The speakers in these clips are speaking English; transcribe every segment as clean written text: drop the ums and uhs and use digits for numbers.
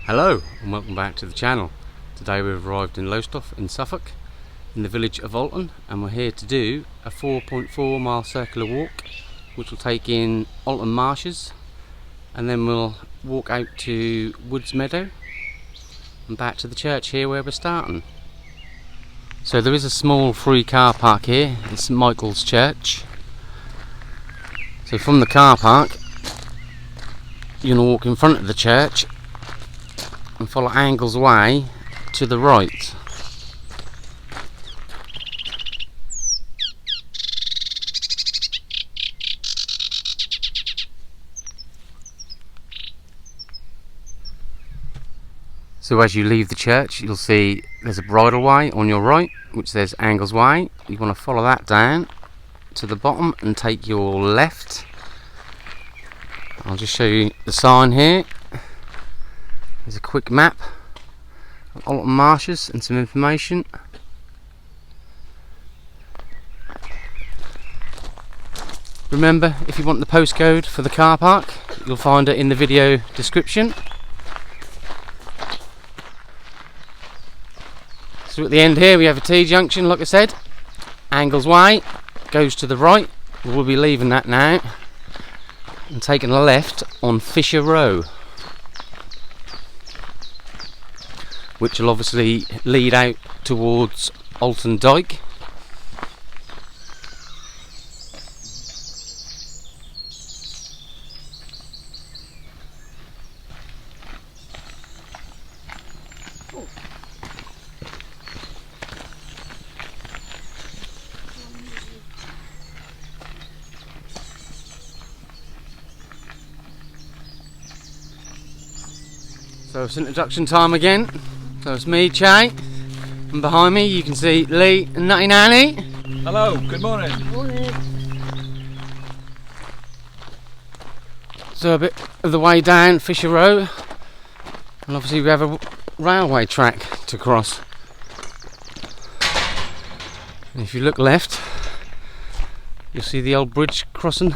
Hello and welcome back to the channel. Today we've arrived in Lowestoft in Suffolk, in the village of Oulton, and we're here to do a 4.4 mile circular walk which will take in Oulton Marshes, and then we'll walk out to Woods Meadow and back to the church here where we're starting. So there is a small free car park here. It's St Michael's Church. So from the car park you're going to walk in front of the church and follow Angle's Way to the right. So as you leave the church, you'll see there's a bridleway on your right which says Angle's Way. You want to follow that down to the bottom and take your left. I'll just show you the sign here. There's a quick map of Oulton Marshes and some information. Remember, if you want the postcode for the car park, you'll find it in the video description. So at the end here we have a T-Junction, like I said. Angle's Way goes to the right. We'll be leaving that now and taking a left on Fisher Row, which will obviously lead out towards Oulton Dyke. So it's introduction time again. So it's me, Chay, and behind me you can see Lee and Nutty Nanny. Hello, good morning. Good morning. So a bit of the way down Fisher Row, and obviously we have a railway track to cross. And if you look left, you'll see the old bridge crossing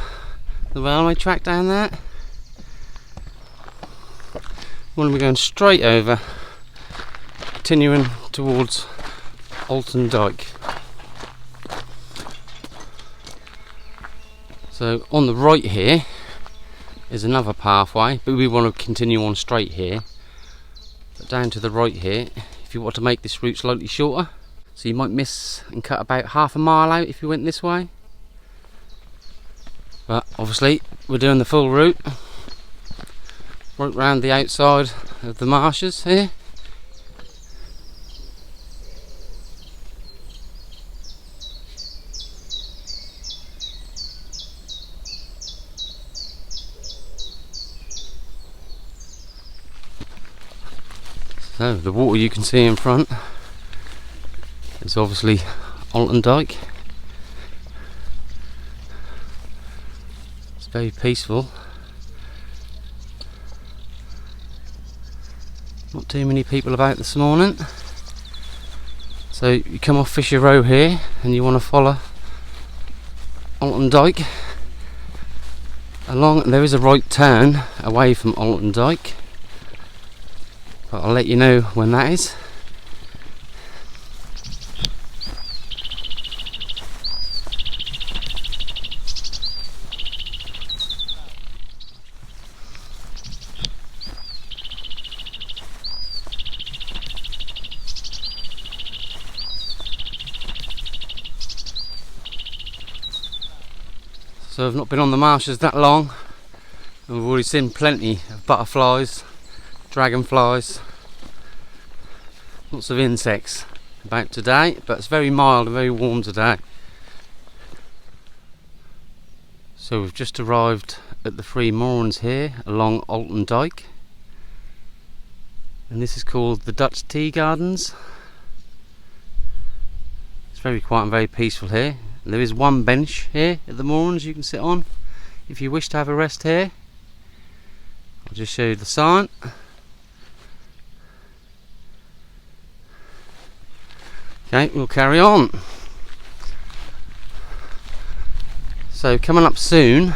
the railway track down there. We'll be going straight over, continuing towards Oulton Dyke. So on the right here is another pathway, but we want to continue on straight here. But down to the right here, if you want to make this route slightly shorter, so you might miss and cut about half a mile out if you went this way. But obviously we're doing the full route, right round the outside of the marshes here. So the water you can see in front is obviously Oulton Dyke. It's very peaceful. Not too many people about this morning. So you come off Fisher Row here and you want to follow Oulton Dyke along. There is a right turn away from Oulton Dyke, but I'll let you know when that is. So I've not been on the marshes that long, and we've already seen plenty of butterflies, dragonflies, lots of insects about today, but it's very mild and very warm today. So we've just arrived at the three moorings here along Oulton Dyke, and this is called the Dutch Tea Gardens. It's very quiet and very peaceful here. There is one bench here at the moorings you can sit on if you wish to have a rest here. I'll just show you the sign. Okay, we'll carry on. So coming up soon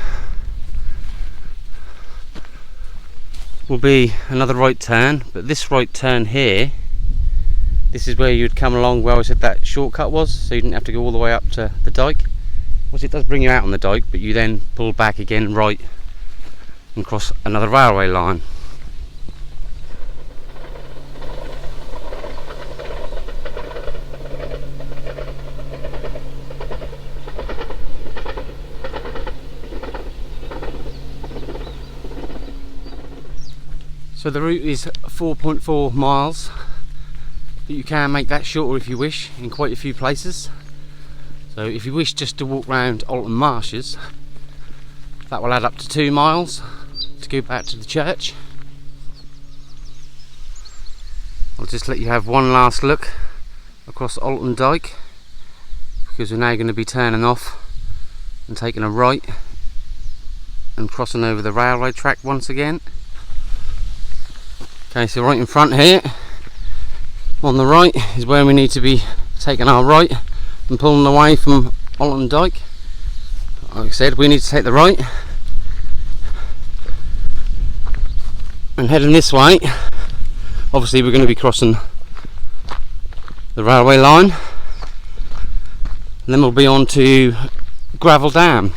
will be another right turn, but this right turn here, this is where you'd come along where I said that shortcut was, so you didn't have to go all the way up to the dike. Which it does bring you out on the dike, but you then pull back again right and cross another railway line. So the route is 4.4 miles, but you can make that shorter if you wish in quite a few places. So if you wish just to walk round Oulton Marshes, that will add up to 2 miles to go back to the church. I'll just let you have one last look across Oulton Dyke, because we're now going to be turning off and taking a right and crossing over the railway track once again. Okay, so right in front here on the right is where we need to be taking our right and pulling away from Oulton Dyke. Like I said, we need to take the right and heading this way. Obviously we're going to be crossing the railway line, and then we'll be on to Gravel Dam.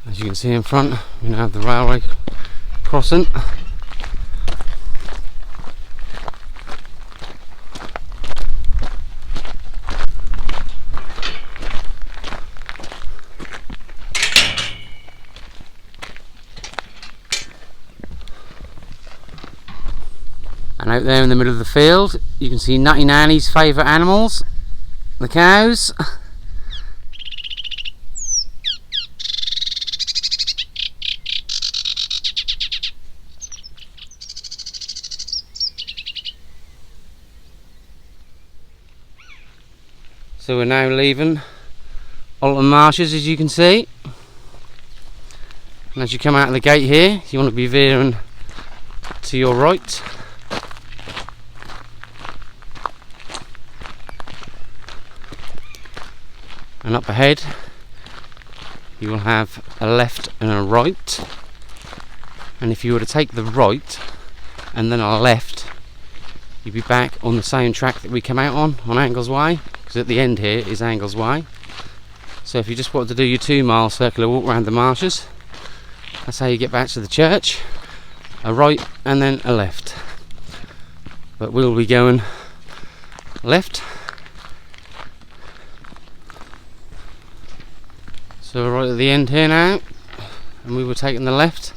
As you can see in front, we now have the railway crossing. And out there in the middle of the field, you can see Nutty Nanny's favourite animals, the cows. So we're now leaving Oulton Marshes, as you can see. And as you come out of the gate here, you want to be veering to your right. And up ahead, you will have a left and a right. And if you were to take the right and then a left, you'd be back on the same track that we came out on Angles Way. Because at the end here is Angles Way. So if you just wanted to do your 2 mile circular walk around the marshes, that's how you get back to the church. A right and then a left. But we'll be going left. So we're right at the end here now, and we were taking the left.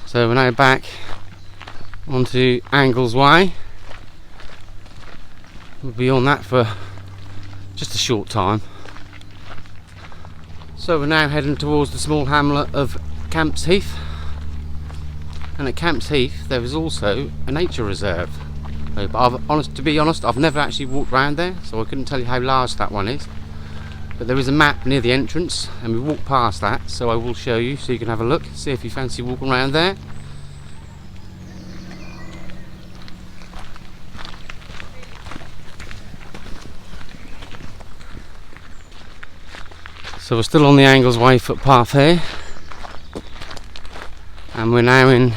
So we're now back onto Angles Way. We'll be on that for just a short time. So we're now heading towards the small hamlet of Heath, and at Heath there is also a nature reserve. But to be honest, I've never actually walked around there, so I couldn't tell you how large that one is. But there is a map near the entrance, and we walked past that, so I will show you so you can have a look, see if you fancy walking around there. So we're still on the Angles Way footpath here, and we're now in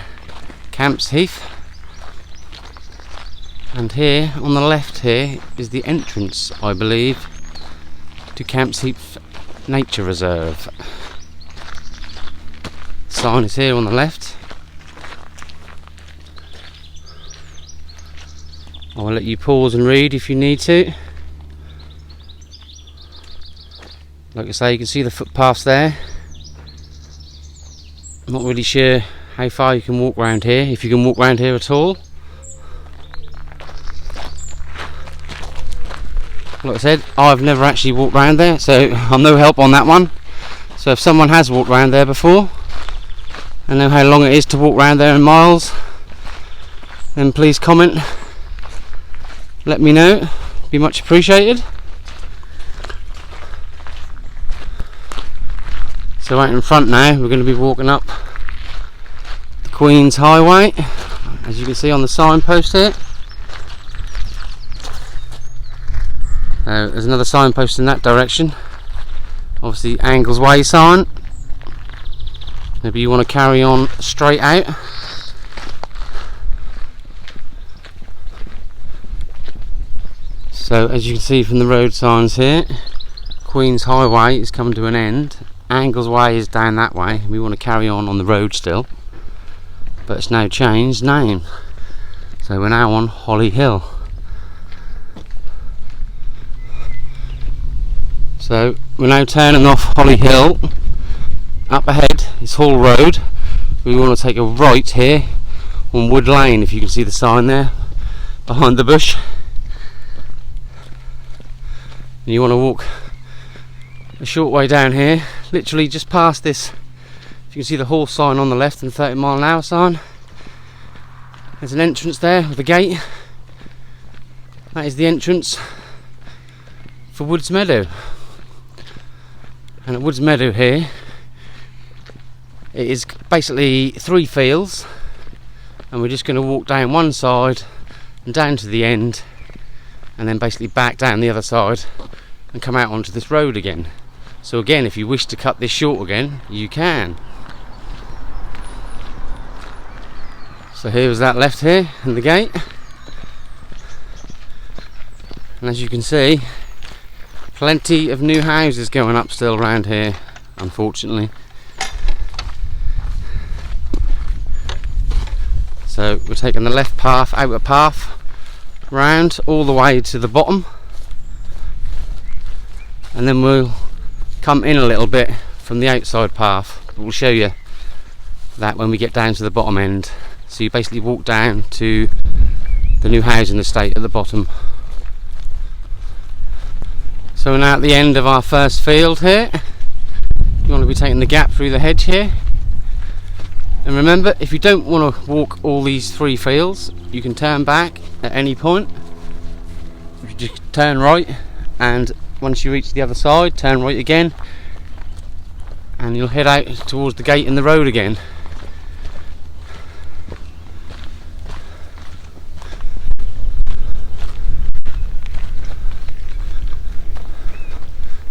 Heath. And here on the left here is the entrance, I believe, to Heath Nature Reserve. The sign is here on the left. I'll let you pause and read if you need to. Like I say, you can see the footpaths there. I'm not really sure how far you can walk around here, if you can walk around here at all. Like I said, I've never actually walked around there, so I'm no help on that one. So if someone has walked around there before and know how long it is to walk around there in miles, then please comment, let me know, be much appreciated. So right in front now, we're going to be walking up the Queen's Highway, as you can see on the signpost here. There's another signpost in that direction, obviously Angles Way sign. Maybe you want to carry on straight out. So as you can see from the road signs here, Queen's Highway is coming to an end. Angles Way is down that way. We want to carry on the road still, but it's now changed name. So we're now on Holly Hill. So we're now turning off Holly Hill. Up ahead is Hall Road. We want to take a right here on Wood Lane, if you can see the sign there behind the bush. And you want to walk a short way down here, literally just past this. If you can see the horse sign on the left and the 30-mile-an-hour sign. There's an entrance there with a gate. That is the entrance for Woods Meadow. And at Woods Meadow here, it is basically 3 fields, and we're just going to walk down one side and down to the end, and then basically back down the other side and come out onto this road again. So again, if you wish to cut this short again, you can. So here was that left here and the gate, and as you can see, plenty of new houses going up still around here, unfortunately. So we're taking the left path, outer path, round all the way to the bottom, and then we'll come in a little bit from the outside path, but we'll show you that when we get down to the bottom end. So you basically walk down to the new housing estate at the bottom. So we're now at the end of our first field here. You want to be taking the gap through the hedge here. And remember, if you don't want to walk all these 3 fields, you can turn back at any point. You just turn right, and once you reach the other side, turn right again, and you'll head out towards the gate in the road again.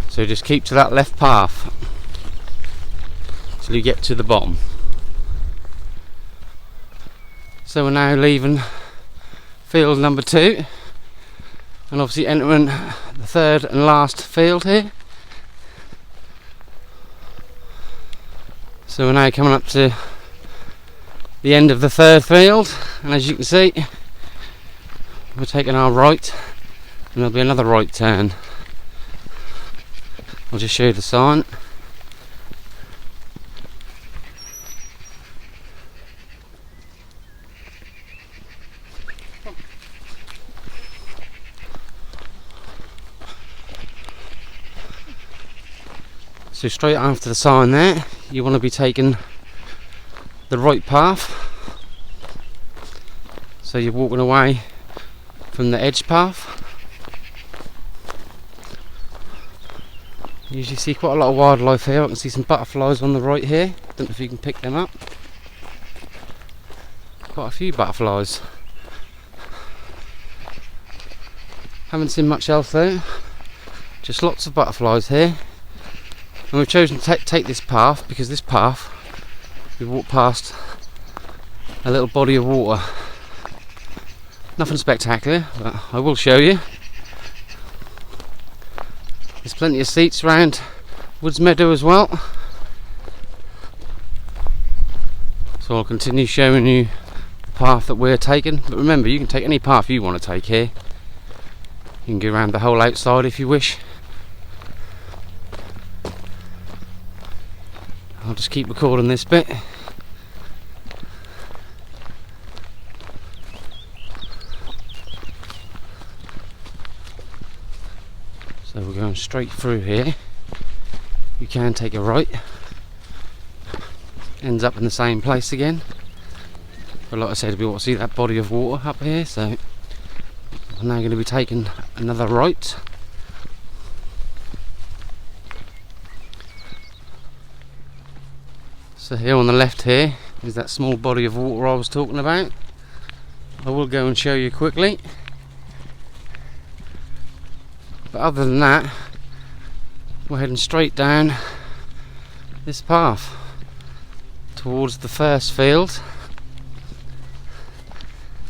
So just keep to that left path till you get to the bottom. So we're now leaving field number 2 and obviously entering the third and last field here. So we're now coming up to the end of the third field, and as you can see, we're taking our right, and there'll be another right turn. I'll just show you the sign. So straight after the sign there, you want to be taking the right path. So you're walking away from the edge path. You usually see quite a lot of wildlife here. I can see some butterflies on the right here. Don't know if you can pick them up. Quite a few butterflies. Haven't seen much else though. Just lots of butterflies here. And we've chosen to take this path because this path, we walk past a little body of water. Nothing spectacular, but I will show you. There's plenty of seats around Woods Meadow as well. So I'll continue showing you the path that we're taking. But remember, you can take any path you want to take here. You can go around the whole outside if you wish. I'll just keep recording this bit. So we're going straight through here. You can take a right. Ends up in the same place again. But like I said, we want to see that body of water up here, so I'm now going to be taking another right. So here on the left here is that small body of water I was talking about. I will go and show you quickly. But other than that, we're heading straight down this path towards the first field,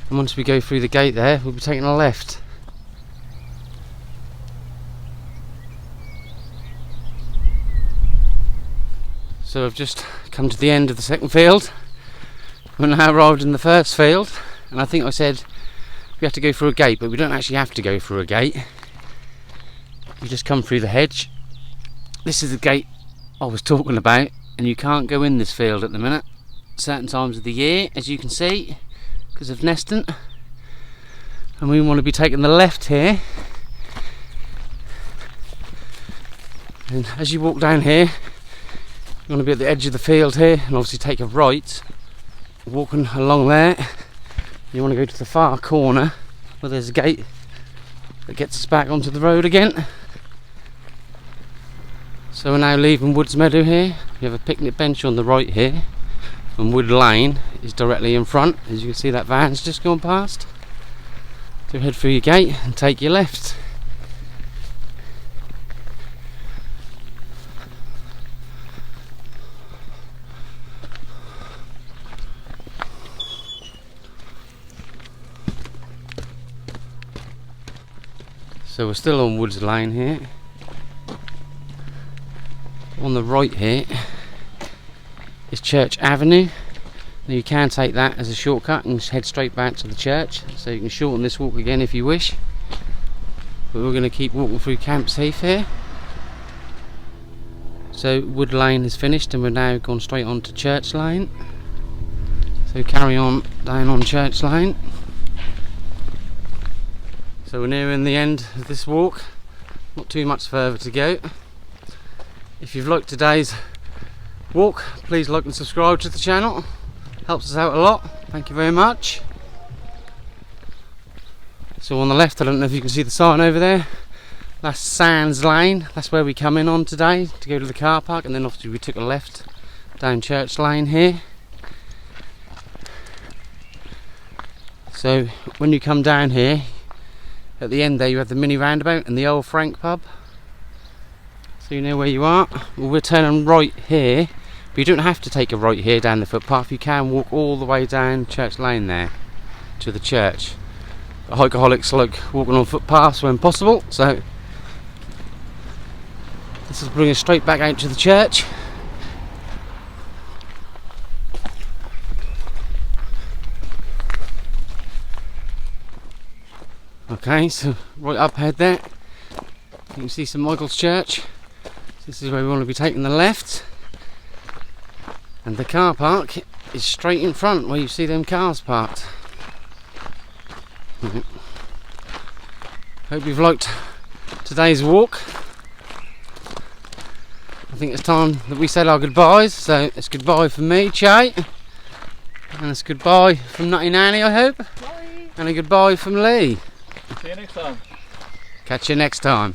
and once we go through the gate there, we'll be taking a left. So I've just come to the end of the second field. We're now arrived in the first field, and I think I said we have to go through a gate, but we don't actually have to go through a gate. We just come through the hedge. This is the gate I was talking about, and you can't go in this field at the minute, certain times of the year, as you can see, because of nesting. And we want to be taking the left here, and as you walk down here, you want to be at the edge of the field here, and obviously take a right, walking along there. You want to go to the far corner where there's a gate that gets us back onto the road again. So we're now leaving Woods Meadow here. We have a picnic bench on the right here, and Wood Lane is directly in front. As you can see, that van's just gone past. So head through your gate and take your left. So we're still on Woods Lane here. On the right here is Church Avenue. Now you can take that as a shortcut and head straight back to the church, so you can shorten this walk again if you wish. But we're going to keep walking through Camps Heath here. So Wood Lane is finished, and we're now gone straight on to Church Lane. So carry on down on Church Lane. So we're nearing the end of this walk, not too much further to go. If you've liked today's walk, please like and subscribe to the channel, helps us out a lot, thank you very much. So on the left, I don't know if you can see the sign over there, that's Sands Lane, that's where we come in on today to go to the car park, and then obviously we took a left down Church Lane here. So when you come down here, at the end there you have the mini roundabout and the old Frank pub. So you know where you are. Well, we're turning right here, but you don't have to take a right here down the footpath. You can walk all the way down Church Lane there to the church. The Hikeaholics like walking on footpaths when possible, so this will bring us straight back out to the church. Okay, so right up ahead there, you can see St Michael's Church. This is where we want to be taking the left, and the car park is straight in front where you see them cars parked. Hope you've liked today's walk. I think it's time that we said our goodbyes, so it's goodbye from me, Chay, and it's goodbye from Nutty Nanny, I hope. Bye. And a goodbye from Lee. See you next time. Catch you next time.